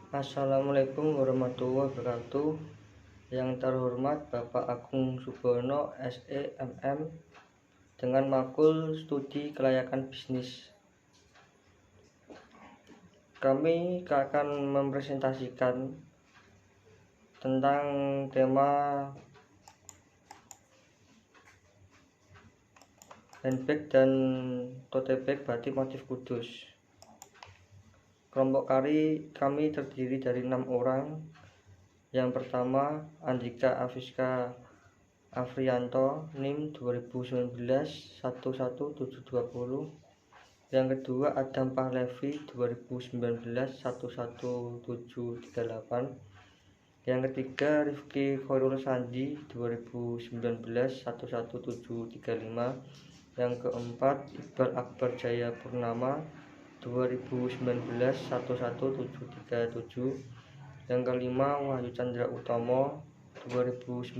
Assalamualaikum warahmatullahi wabarakatuh. Yang terhormat Bapak Agung Subono SEMM dengan makul studi kelayakan bisnis. Kami akan mempresentasikan tentang tema handbag dan tote bag batik motif kudus. Kelompok kami terdiri dari 6 orang. Yang pertama, Andika Afiska Afrianto, NIM 2019 11720. Yang kedua, Adam Pahlevi 2019 11738. Yang ketiga, Rifki Khairul Sandi 2019 11735. Yang keempat, Iqbal Akbar Jaya Purnama 2019 11737. Yang kelima, Wahyu Chandra Utomo 2019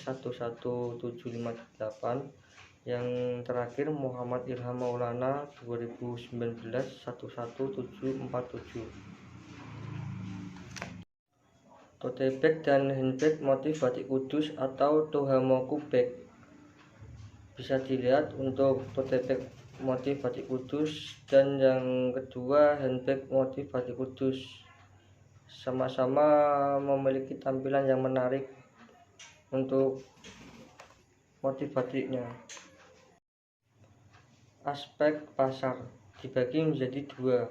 11758. Yang terakhir, Muhammad Ilham Maulana 2019 11747. Tote bag dan handbag motif batik kudus atau Tohamoku bag. Bisa dilihat untuk tote bag motif batik kudus dan yang kedua handbag motif batik kudus, sama-sama memiliki tampilan yang menarik untuk motif batiknya. Aspek pasar dibagi menjadi dua.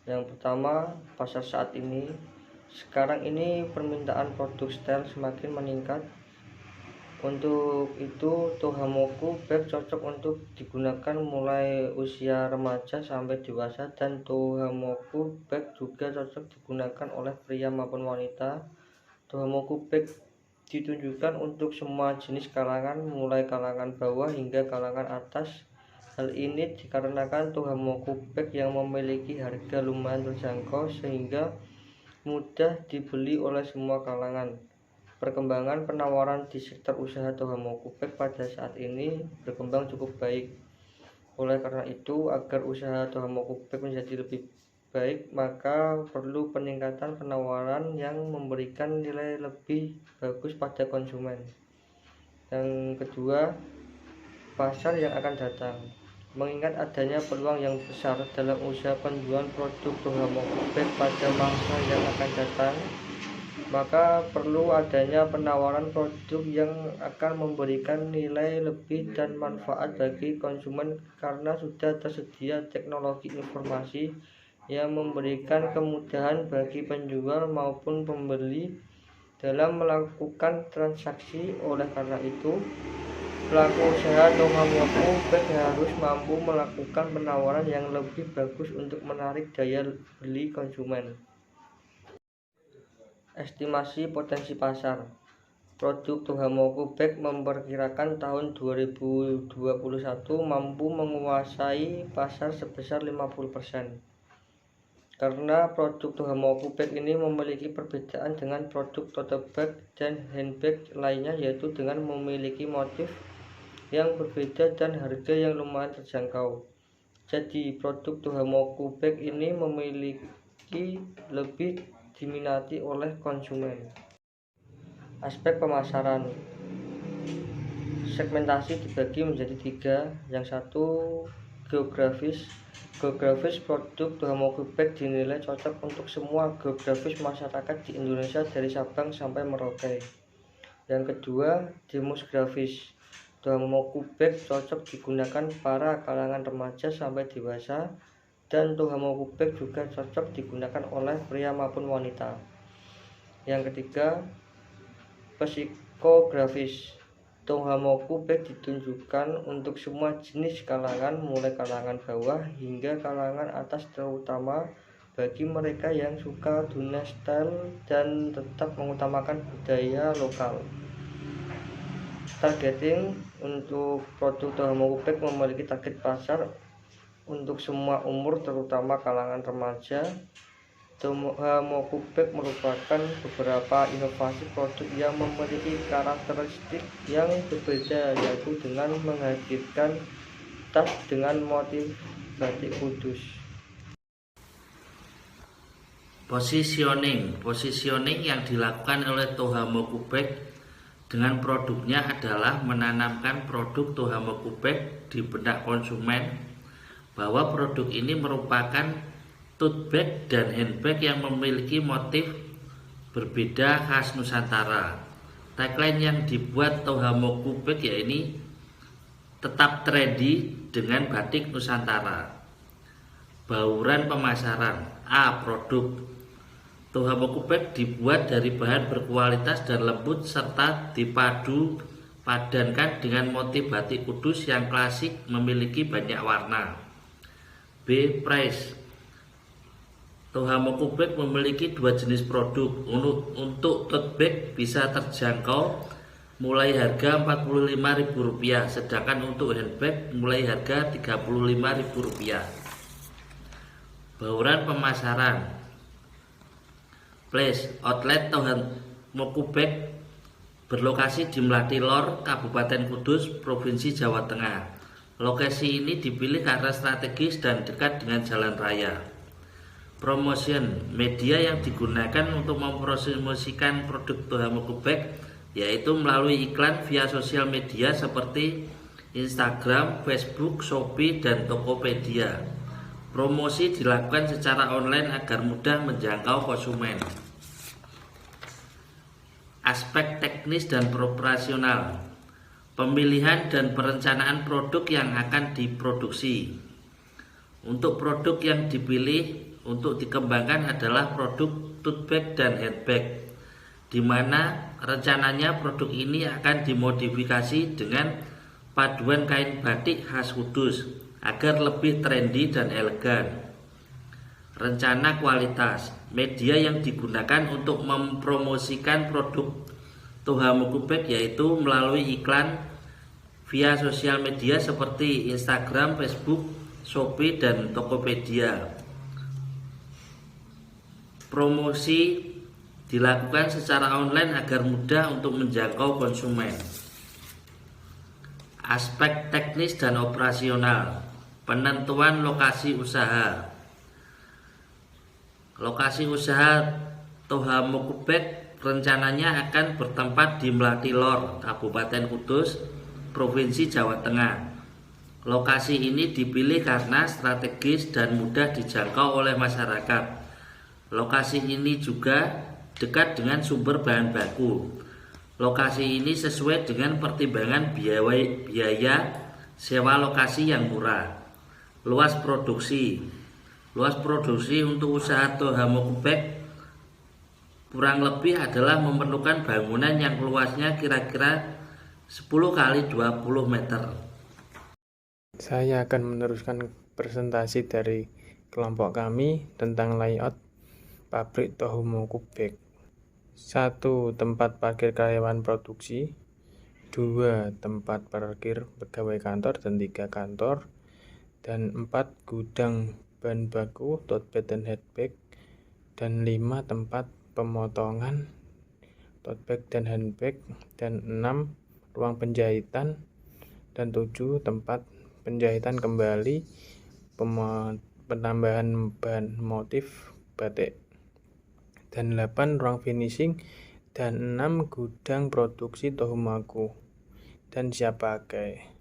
Yang pertama, pasar saat ini. Sekarang ini permintaan produk style semakin meningkat. Untuk itu, Tohamoku bag cocok untuk digunakan mulai usia remaja sampai dewasa, dan Tohamoku bag juga cocok digunakan oleh pria maupun wanita. Tohamoku bag ditunjukkan untuk semua jenis kalangan, mulai kalangan bawah hingga kalangan atas. Hal ini dikarenakan Tohamoku bag yang memiliki harga lumayan terjangkau sehingga mudah dibeli oleh semua kalangan. Perkembangan penawaran di sektor usaha Tohamoku bag pada saat ini berkembang cukup baik. Oleh karena itu, agar usaha Tohamoku bag menjadi lebih baik, maka perlu peningkatan penawaran yang memberikan nilai lebih bagus pada konsumen. Yang kedua, pasar yang akan datang. Mengingat adanya peluang yang besar dalam usaha penjualan produk Tohamoku bag pada masa yang akan datang, maka perlu adanya penawaran produk yang akan memberikan nilai lebih dan manfaat bagi konsumen, karena sudah tersedia teknologi informasi yang memberikan kemudahan bagi penjual maupun pembeli dalam melakukan transaksi. Oleh karena itu, pelaku usaha Tohamoku bag harus mampu melakukan penawaran yang lebih bagus untuk menarik daya beli konsumen. Estimasi potensi pasar. Produk Tohamoku bag memperkirakan tahun 2021 mampu menguasai pasar sebesar 50%. Karena produk Tohamoku bag ini memiliki perbedaan dengan produk tote bag dan handbag lainnya, yaitu dengan memiliki motif yang berbeda dan harga yang lumayan terjangkau. Jadi produk Tohamoku bag ini memiliki lebih diminati oleh konsumen. Aspek pemasaran. Segmentasi dibagi menjadi 3. Yang satu, geografis. Geografis produk Tohamoku bag dinilai cocok untuk semua geografis masyarakat di Indonesia dari Sabang sampai Merauke. Yang kedua, demografis. Tohamoku bag cocok digunakan para kalangan remaja sampai dewasa, dan Tohamoku bag juga cocok digunakan oleh pria maupun wanita. Yang ketiga, psikografis. Tohamoku bag ditunjukkan untuk semua jenis kalangan, mulai kalangan bawah hingga kalangan atas, terutama bagi mereka yang suka dunia style dan tetap mengutamakan budaya lokal. Targeting. Untuk produk Tohamoku bag memiliki target pasar untuk semua umur, terutama kalangan remaja. Tohamoku bag merupakan beberapa inovasi produk yang memiliki karakteristik yang berbeda, yaitu dengan menghadirkan tas dengan motif batik kudus. Positioning yang dilakukan oleh Tohamokubek dengan produknya adalah menanamkan produk Tohamokubek di benak konsumen bahwa produk ini merupakan tote bag dan handbag yang memiliki motif berbeda khas Nusantara. Tagline yang dibuat Tohamokubek yaitu tetap trendy dengan batik Nusantara. Bauran pemasaran. Produk Tohamokubek dibuat dari bahan berkualitas dan lembut serta dipadu padankan dengan motif batik Kudus yang klasik memiliki banyak warna. Price. Tohamokubek memiliki dua jenis produk. Untuk tote bag bisa terjangkau mulai harga Rp45.000, sedangkan untuk handbag mulai harga Rp35.000. Bauran pemasaran. Place. Outlet Tohamokubek berlokasi di Mlati Lor, Kabupaten Kudus, Provinsi Jawa Tengah. Lokasi ini dipilih karena strategis dan dekat dengan jalan raya. Promotion. Media yang digunakan untuk mempromosikan produk Tohamokubek yaitu melalui iklan via sosial media seperti Instagram, Facebook, Shopee, dan Tokopedia. Promosi dilakukan secara online agar mudah menjangkau konsumen. Aspek teknis dan operasional. Pemilihan dan perencanaan produk yang akan diproduksi. Untuk produk yang dipilih untuk dikembangkan adalah produk tote bag dan handbag, di mana rencananya produk ini akan dimodifikasi dengan paduan kain batik khas Kudus agar lebih trendy dan elegan. Rencana kualitas. Media yang digunakan untuk mempromosikan produk Tohamokubek yaitu melalui iklan via sosial media seperti Instagram, Facebook, Shopee, dan Tokopedia. Promosi dilakukan secara online agar mudah untuk menjangkau konsumen. Aspek teknis dan operasional. Penentuan lokasi usaha. Lokasi usaha Tohamokubek rencananya akan bertempat di Mlati Lor, Kabupaten Kudus, Provinsi Jawa Tengah. Lokasi ini dipilih karena strategis dan mudah dijangkau oleh masyarakat. Lokasi ini juga dekat dengan sumber bahan baku. Lokasi ini sesuai dengan pertimbangan biaya sewa lokasi yang murah. Luas produksi. Luas produksi untuk usaha Tohamokubek kurang lebih adalah memerlukan bangunan yang luasnya kira-kira 10 kali 20 meter. Saya akan meneruskan presentasi dari kelompok kami tentang layout pabrik Tohamokubek. 1. Tempat parkir karyawan produksi. 2. Tempat parkir pegawai kantor dan 3 kantor. Dan 4. Gudang bahan baku, tote bag dan handbag. Dan 5. Tempat pemotongan tote bag dan handbag. Dan 6. Ruang penjahitan. Dan 7. Tempat penjahitan kembali, penambahan bahan motif batik. Dan 8. Ruang finishing. Dan 6. Gudang produksi Tohamokubek dan siap pakai.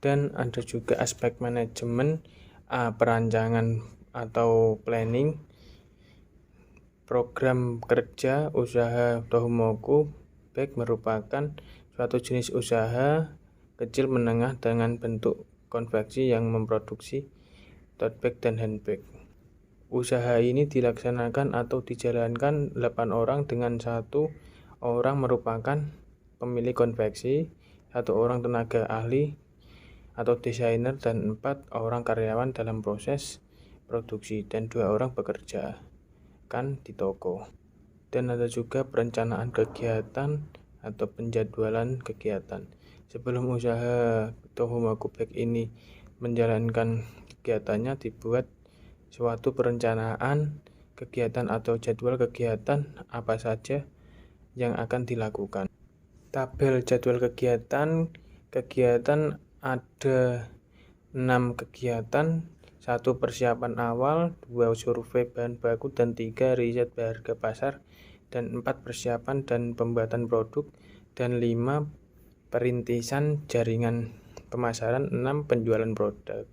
Dan ada juga aspek manajemen, perancangan atau planning. Program kerja usaha Tohamokubek merupakan suatu jenis usaha kecil menengah dengan bentuk konveksi yang memproduksi tote bag dan handbag. Usaha ini dilaksanakan atau dijalankan 8 orang dengan 1 orang merupakan pemilik konveksi, 1 orang tenaga ahli atau desainer, dan 4 orang karyawan dalam proses produksi, dan 2 orang bekerja kan di toko. Dan ada juga perencanaan kegiatan atau penjadwalan kegiatan. Sebelum usaha Tohamokubek ini menjalankan kegiatannya, dibuat suatu perencanaan kegiatan atau jadwal kegiatan apa saja yang akan dilakukan. Tabel jadwal kegiatan ada 6 kegiatan 1. Persiapan awal, 2. Survei bahan baku, dan 3. Riset harga pasar, dan 4. Persiapan dan pembuatan produk, dan 5. Perintisan jaringan pemasaran, 6. Penjualan produk.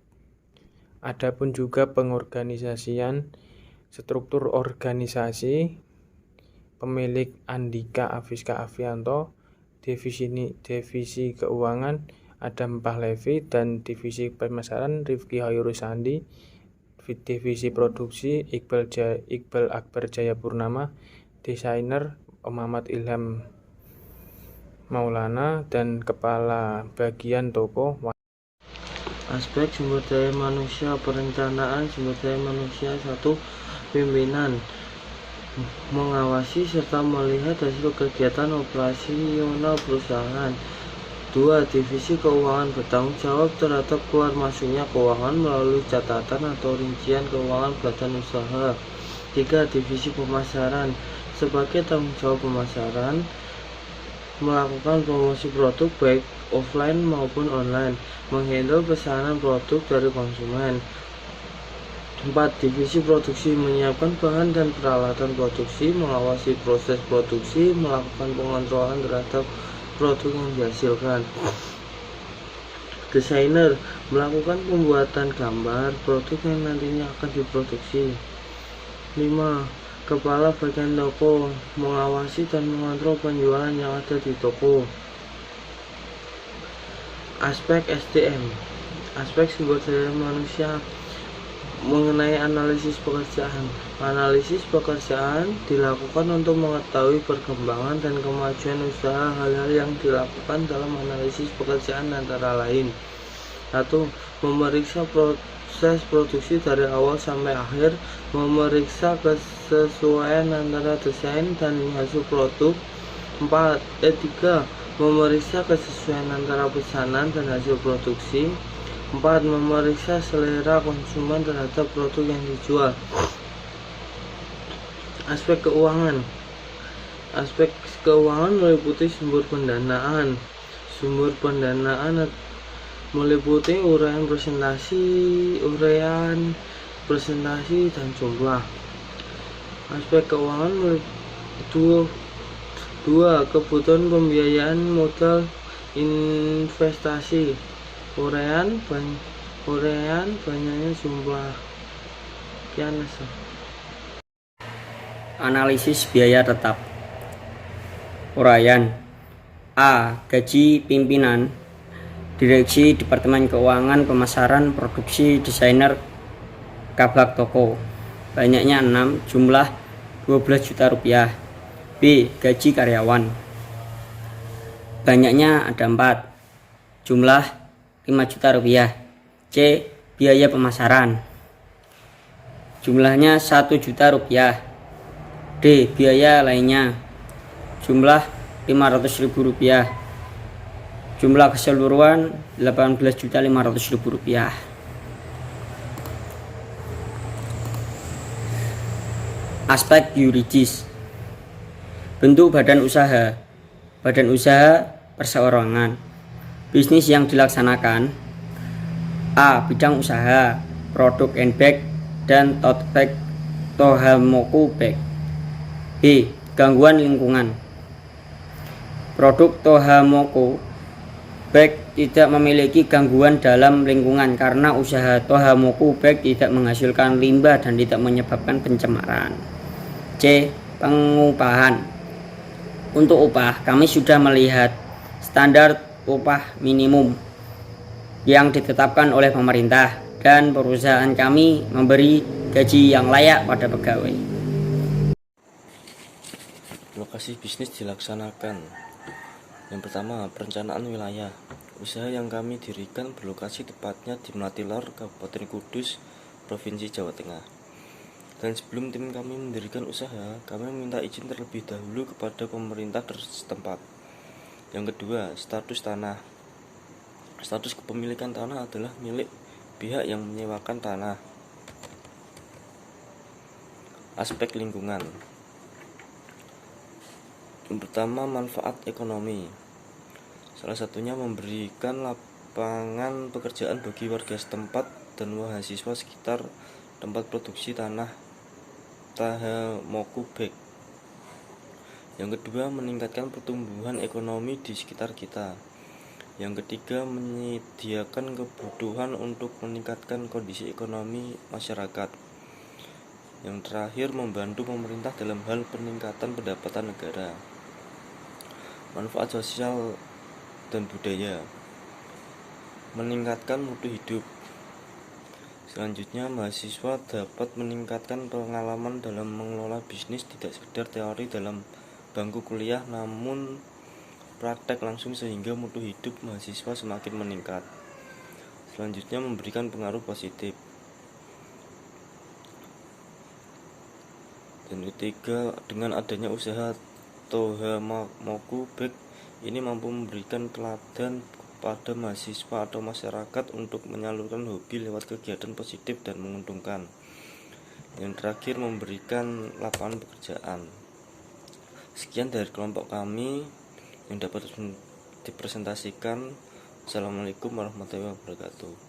Adapun juga pengorganisasian struktur organisasi, pemilik Andika Afiska Afianto, divisi keuangan Adam Pahlevi, dan divisi pemasaran Rifki Hairusandi, divisi produksi Iqbal Akbar Jayapurnama, desainer Muhammad Ilham Maulana, dan kepala bagian toko. Aspek sumber daya manusia, perencanaan sumber daya manusia. 1. Pimpinan mengawasi serta melihat hasil kegiatan operasional perusahaan. 2. Divisi keuangan bertanggung jawab terhadap keluar masuknya keuangan melalui catatan atau rincian keuangan badan usaha. 3. Divisi pemasaran sebagai tanggung jawab pemasaran, melakukan promosi produk baik offline maupun online, menghandle pesanan produk dari konsumen. 4. Divisi produksi menyiapkan bahan dan peralatan produksi, mengawasi proses produksi, melakukan pengontrolan terhadap produk yang dihasilkan. Desainer melakukan pembuatan gambar produk yang nantinya akan diproduksi. 5. Kepala bagian toko mengawasi dan mengontrol penjualan yang ada di toko. Aspek SDM, aspek sumber daya manusia mengenai analisis pekerjaan. Analisis pekerjaan dilakukan untuk mengetahui perkembangan dan kemajuan usaha. Hal-hal yang dilakukan dalam analisis pekerjaan antara lain: 1. Memeriksa proses produksi dari awal sampai akhir, memeriksa kesesuaian antara desain dan hasil produk. 3. Memeriksa kesesuaian antara pesanan dan hasil produksi. 4. Memeriksa selera konsumen terhadap produk yang dijual. Aspek keuangan. Aspek keuangan meliputi sumber pendanaan. Sumber pendanaan meliputi uraian presentasi, dan jumlah. Aspek keuangan meliputi 2. Kebutuhan pembiayaan modal investasi. Uraian banyaknya jumlah. Analisis biaya tetap. Uraian: A. Gaji pimpinan, direksi, departemen keuangan, pemasaran, produksi, desainer, kabak toko. Banyaknya 6, jumlah 12 juta rupiah. B. Gaji karyawan. Banyaknya ada 4, jumlah 5 juta rupiah. C. Biaya pemasaran. Jumlahnya 1 juta rupiah. D. Biaya lainnya. Jumlah 500.000 rupiah. Jumlah keseluruhan 18.500.000 rupiah. Aspek yuridis. Bentuk badan usaha. Badan usaha perseorangan. Bisnis yang dilaksanakan: A. Bidang usaha produk handbag dan tote bag Tohamoku bag. B. Gangguan lingkungan. Produk Tohamoku bag tidak memiliki gangguan dalam lingkungan karena usaha Tohamoku bag tidak menghasilkan limbah dan tidak menyebabkan pencemaran. C. Pengupahan. Untuk upah, kami sudah melihat standar upah minimum yang ditetapkan oleh pemerintah dan perusahaan kami memberi gaji yang layak pada pegawai. Lokasi bisnis dilaksanakan. Yang pertama, perencanaan wilayah. Usaha yang kami dirikan berlokasi tepatnya di Melatilor, Kabupaten Kudus, Provinsi Jawa Tengah. Dan sebelum tim kami mendirikan usaha, kami meminta izin terlebih dahulu kepada pemerintah setempat. Yang kedua, status tanah. Status kepemilikan tanah adalah milik pihak yang menyewakan tanah. Aspek lingkungan. Yang pertama, manfaat ekonomi. Salah satunya memberikan lapangan pekerjaan bagi warga setempat dan mahasiswa sekitar tempat produksi tanah Tahamoku Bag. Yang kedua, meningkatkan pertumbuhan ekonomi di sekitar kita. Yang ketiga, menyediakan kebutuhan untuk meningkatkan kondisi ekonomi masyarakat. Yang terakhir, membantu pemerintah dalam hal peningkatan pendapatan negara. Manfaat sosial dan budaya. Meningkatkan mutu hidup. Selanjutnya, mahasiswa dapat meningkatkan pengalaman dalam mengelola bisnis, tidak sekedar teori dalam bangku kuliah, namun praktek langsung sehingga mutu hidup mahasiswa semakin meningkat. Selanjutnya, memberikan pengaruh positif. Dan ketiga, dengan adanya usaha Tahamoku Bag ini mampu memberikan teladan pada mahasiswa atau masyarakat untuk menyalurkan hobi lewat kegiatan positif dan menguntungkan. Yang terakhir, memberikan lapangan pekerjaan. Sekian dari kelompok kami yang dapat dipresentasikan. Assalamualaikum warahmatullahi wabarakatuh.